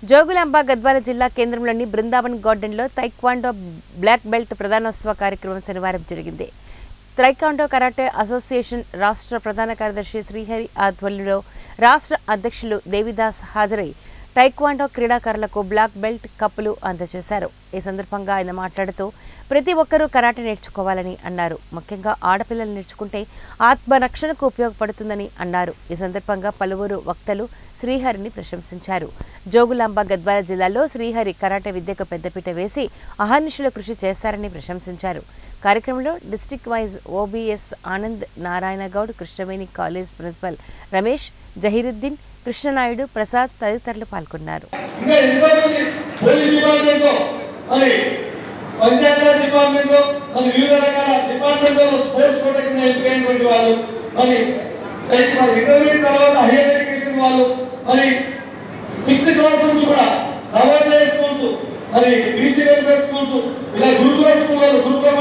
జోగులాంబ గద్వాల జిల్లా కేంద్రంలోని బృందావన్ గార్డెన్లో తైక్వాండో బ్లాక్ బెల్ట్ ప్రధానోత్సవ కార్యక్రమం శనివారం జరిగింది. తైక్వాండో కరాటే అసోసియేషన్ రాష్ట్ర ప్రధాన కార్యదర్శి శ్రీహరి ఆధ్వర్యంలో రాష్ట్ర అధ్యక్షులు దేవిదాస్ హాజరై తైక్వాండో క్రీడాకారులకు బ్లాక్ బెల్ట్ కప్పులు అందజేశారు. ఈ సందర్భంగా ఆయన మాట్లాడుతూ ప్రతి ఒక్కరూ కరాటే నేర్చుకోవాలని అన్నారు. ముఖ్యంగా ఆడపిల్లలు నేర్చుకుంటే ఆత్మరక్షణకు ఉపయోగపడుతుందని అన్నారు. ఈ సందర్భంగా పలువురు వక్తలు శ్రీహరిని ప్రశంసించారు. జోగులాంబ గద్వాల జిల్లాలో శ్రీహరి కరాటే విద్యకు పెద్దపీట వేసి అహర్నిశలు కృషి చేశారని ప్రశంసించారు. కార్యక్రమంలో district wise OBS Anand, Narayana Goud, Krishnaveni college principal Ramesh, Zaheeruddin, Krishna Naidu, Prasad తదితరులు పాల్గొన్నారు. పంచాయతీరాజ్ డిపార్ట్మెంట్ లో వివిధ రకాల డిపార్ట్మెంట్ లో స్పోర్ట్స్ కోట కింద ఎంపికైనటువంటి వాళ్ళు, ఇంటర్మీడియట్ తర్వాత హైయర్ ఎడ్యుకేషన్ వాళ్ళు, 6th క్లాస్ నుంచి కూడా Navodaya schools, BC welfare schools, ఇలా గురుకుల స్కూల్, గురుకుల